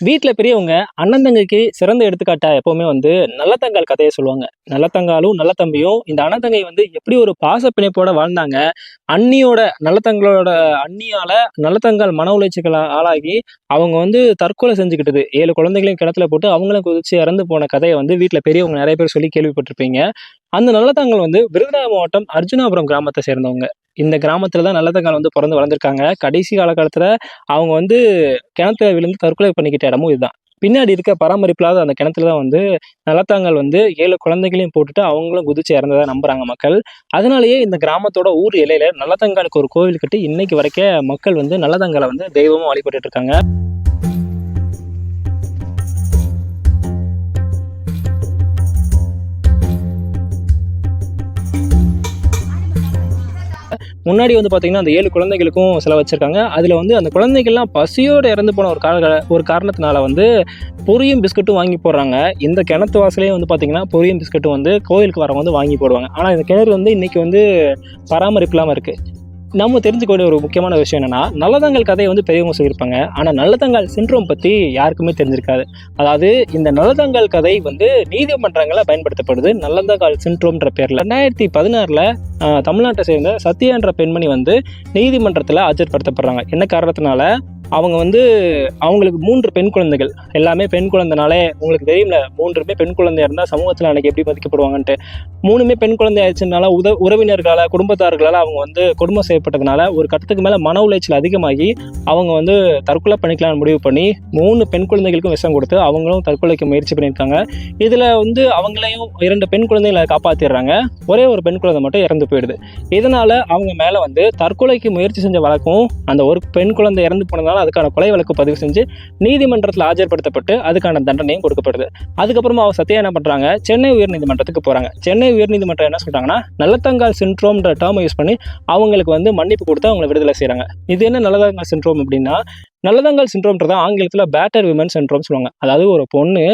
வீட்ல பெரியவங்க அண்ணன் தங்கைக்கு சிறந்த எடுத்துக்காட்டா எப்பவுமே வந்து நல்லதங்காள் கதையை சொல்லுவாங்க. நல்லதங்காலும் நல்ல தம்பியும் இந்த அண்ணன் தங்கை வந்து எப்படி ஒரு பாச பிணைப்போட வாழ்ந்தாங்க. அண்ணியோட நல்லதங்களோட அண்ணியால நல்லதங்காள் மன உளைச்சலுக்கு ஆளாகி அவங்க வந்து தற்கொலை செஞ்சுக்கிட்டது. 7 குழந்தைகளையும் கிணத்துல போட்டு அவங்களும் குதிச்சு இறந்து போன கதையை வந்து வீட்ல பெரியவங்க நிறைய பேர் சொல்லி கேள்விப்பட்டிருப்பீங்க. அந்த நல்லதங்காள் வந்து விருதுநகர் மாவட்டம் அர்ஜுனாபுரம் கிராமத்தை சேர்ந்தவங்க. இந்த கிராமத்துல தான் நல்லதங்காள் வந்து பிறந்து வளர்ந்துருக்காங்க. கடைசி காலகட்டத்துல அவங்க வந்து கிணத்துல விழுந்து தற்கொலை பண்ணிக்கிட்ட இடமும் இதுதான். பின்னாடி இருக்க பராமரிப்பில்லாத அந்த கிணத்துல தான் வந்து நல்லதங்காள் வந்து 7 குழந்தைகளையும் போட்டுட்டு அவங்களும் குதிச்சு இறந்ததா நம்புறாங்க மக்கள். அதனாலேயே இந்த கிராமத்தோட ஊர் எல்லையில நல்லதங்காளுக்கு ஒரு கோவில் கட்டி இன்னைக்கு வரைக்கும் மக்கள் வந்து நல்லதங்காளை வந்து தெய்வமா வழிபட்டுட்டு இருக்காங்க. முன்னாடி வந்து பாத்தீங்கன்னா அந்த 7 குழந்தைகளுக்கும் சில வச்சிருக்காங்க. அதுல வந்து அந்த குழந்தைகள்லாம் பசியோட இறந்து போன ஒரு காரணத்தினால வந்து பொரியும் பிஸ்கட்டும் வாங்கி போடுறாங்க. இந்த கிணத்து வாசலே வந்து பாத்தீங்கன்னா பொரியும் பிஸ்கட்டும் வந்து கோயிலுக்கு வரவங்க வந்து வாங்கி போடுவாங்க. ஆனா இந்த கிணறு வந்து இன்னைக்கு வந்து பராமரிப்பு இல்லாம இருக்கு. நம்ம தெரிஞ்சுக்கூடிய ஒரு முக்கியமான விஷயம் என்னன்னா, நல்லதங்காள் கதையை வந்து பெரியவங்க சொல்லியிருப்பாங்க. ஆனா நல்லதங்காள் சிண்ட்ரோம் பத்தி யாருக்குமே தெரிஞ்சிருக்காது. அதாவது இந்த நல்லதங்காள் கதை வந்து நீதிமன்றங்களை பயன்படுத்தப்படுது நல்லதங்காள் சிண்ட்ரோம்ன்ற பேர்ல. 2016 தமிழ்நாட்டை சேர்ந்த சத்யா என்ற பெண்மணி வந்து நீதிமன்றத்துல ஆஜர்படுத்தப்படுறாங்க. என்ன காரணத்தினால அவங்க வந்து அவங்களுக்கு 3 பெண் குழந்தைகள், எல்லாமே பெண் குழந்தைனாலே உங்களுக்கு தெரியும்ல, 3மே பெண் குழந்தையா இருந்தா சமூகத்துல அன்னைக்கு எப்படி மதிக்கப்படுவாங்கன்ட்டு. 3மே பெண் குழந்தை ஆயிடுச்சுனால உறவினர்களால குடும்பத்தார்களால அவங்க வந்து கொடுமை செய்யப்பட்டதுனால ஒரு கட்டத்துக்கு மேல மன உளைச்சல் அதிகமாகி அவங்க வந்து தற்கொலை பண்ணிக்கலாம்னு முடிவு பண்ணி 3 பெண் குழந்தைகளுக்கும் விஷம் கொடுத்து அவங்களும் தற்கொலைக்கு முயற்சி பண்ணியிருக்காங்க. இதுல வந்து அவங்களையும் 2 பெண் குழந்தைகளை காப்பாத்திடுறாங்க. ஒரே ஒரு பெண் குழந்தை மட்டும் இறந்து போயிடுது. இதனால அவங்க மேல வந்து தற்கொலைக்கு முயற்சி செஞ்ச வழக்கும், அந்த ஒரு பெண் குழந்தை இறந்து போனதால அதுக்கான கொலை வழக்கு பதிவு செஞ்சு நீதிமன்றத்தில் ஆஜர்படுத்தப்பட்டு அதுக்கான தண்டனையும் கொடுக்கப்படுது. அதுக்கப்புறமா அவங்க சத்யா என்ன பண்றாங்க, சென்னை உயர்நீதிமன்றத்துக்கு போறாங்க. சென்னை உயர்நீதிமன்றம் என்ன சொல்றாங்கன்னா, நல்லதங்காள் சிண்ட்ரோம்ன்ற டேர்மை யூஸ் பண்ணி அவங்களுக்கு வந்து மன்னிப்பு கொடுத்து அவங்களை விடுதலை செய்யறாங்க. இது என்ன நல்லதங்காள் சிண்ட்ரோம் அப்படின்னா, நல்லதங்காள் சிண்ட்ரோம்ன்றத ஆங்கிலத்துல பேட்டர் விமன் சிண்ட்ரோம் சொல்லுவாங்க. அதாவது ஒரு பொண்ணு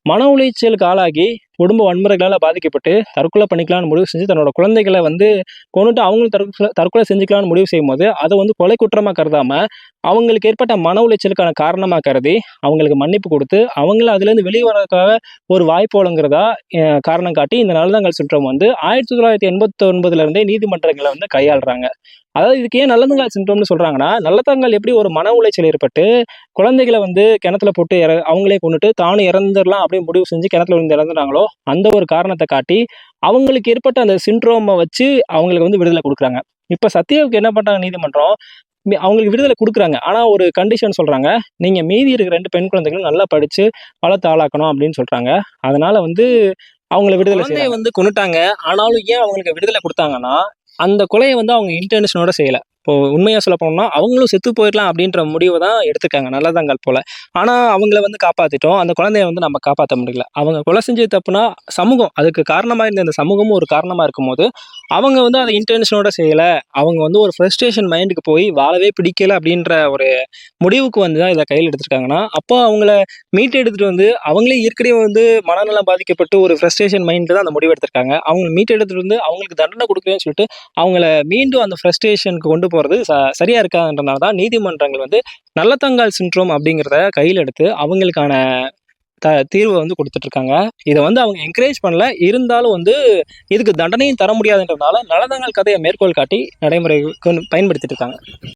மன உளைச்சலுக்கு ஆளாகி குடும்ப வன்முறைகளால் பாதிக்கப்பட்டு தற்கொலை பண்ணிக்கலாம்னு முடிவு செஞ்சு தன்னோட குழந்தைகளை வந்து கொண்டுட்டு அவங்களும் தற்கொலை செஞ்சுக்கலாம்னு முடிவு செய்யும் போது அதை வந்து கொலை குற்றமா கருதாம அவங்களுக்கு ஏற்பட்ட மன உளைச்சலுக்கான காரணமா கருதி அவங்களுக்கு மன்னிப்பு கொடுத்து அவங்கள அதுல இருந்து வெளியே வரதுக்காக ஒரு வாய்ப்பு வழங்குறதா காரணம் காட்டி இந்த நல்லதங்காள் சிண்ட்ரோம் வந்து 1989 இருந்தே நீதிமன்றங்களை வந்து கையாளுறாங்க. அதாவது இதுக்கு ஏன் நல்லதங்காள் சிண்ட்ரோம்னு சொல்றாங்கன்னா, நல்லதங்காள் எப்படி ஒரு மன உளைச்சல் ஏற்பட்டு குழந்தைகளை வந்து கிணத்துல போட்டு அவங்களே கொண்டுட்டு தானும் இறந்துடலாம் அப்படின்னு முடிவு செஞ்சு கிணத்துல விழுந்து இறந்துறாங்களோ அந்த ஒரு காரணத்தை காட்டி அவங்களுக்கு ஏற்பட்ட அந்த சிண்ட்ரோமை வச்சு அவங்களுக்கு வந்து விடுதலை கொடுக்குறாங்க. இப்ப சத்யாவுக்கு என்ன பண்றாங்க நீதிமன்றம், அவங்களுக்கு விடுதலை கொடுக்குறாங்க. ஆனா ஒரு கண்டிஷன் சொல்றாங்க, நீங்க மீதி இருக்கிற 2 பெண் குழந்தைகளும் நல்லா படிச்சு வளர்த்து ஆளாக்கணும் அப்படின்னு சொல்றாங்க. அதனால வந்து அவங்களை விடுதலை வந்து கொண்டுட்டாங்க. ஆனாலும் ஏன் அவங்களுக்கு விடுதலை கொடுத்தாங்கன்னா, அந்த கொலையை வந்து அவங்க இன்டென்ஷனோட செய்யல. இப்போ உண்மையா சொல்ல போனோம்னா அவங்களும் செத்து போயிடலாம் அப்படின்ற முடிவை தான் எடுத்துக்காங்க நல்லதங்காள் போல. ஆனா அவங்கள வந்து காப்பாத்திட்டோம், அந்த குழந்தைய வந்து நம்ம காப்பாற்ற முடியல. அவங்க கொலை செஞ்சது தப்புனா சமூகம் அதுக்கு காரணமா இருந்த இந்த சமூகமும் ஒரு காரணமா இருக்கும்போது அவங்க வந்து அதை இன்டென்ஷனோட செய்யல. அவங்க வந்து ஒரு ஃப்ரஸ்ட்ரேஷன் மைண்டுக்கு போய் வாழவே பிடிக்கல அப்படின்ற ஒரு முடிவுக்கு வந்து தான் இதை கையில் எடுத்துருக்காங்கன்னா, அப்போ அவங்கள மீட்டு எடுத்துட்டு வந்து அவங்களே ஏற்கனவே வந்து மனநலம் பாதிக்கப்பட்டு ஒரு ஃப்ரஸ்ட்ரேஷன் மைண்ட்ல தான் அந்த முடிவு எடுத்திருக்காங்க. அவங்க மீட்டு எடுத்துட்டு வந்து அவங்களுக்கு தண்டனை கொடுக்குறேன்னு சொல்லிட்டு அவங்கள மீண்டும் அந்த ஃப்ரஸ்ட்ரேஷனுக்கு கொண்டு போறது சரியா இருக்காதுன்றனால தான் நீதிமன்றங்கள் வந்து நல்லதங்காள் சிண்ட்ரோம் அப்படிங்கிறத கையில் எடுத்து அவங்களுக்கான தீர்வை வந்து கொடுத்துட்டு இருக்காங்க. இதை வந்து அவங்க என்கரேஜ் பண்ணல, இருந்தாலும் வந்து இதுக்கு தண்டனையும் தர முடியாதுன்றதுனால நல்லதங்காள் கதையை மேற்கோள் காட்டி நடைமுறை பயன்படுத்திட்டு இருக்காங்க.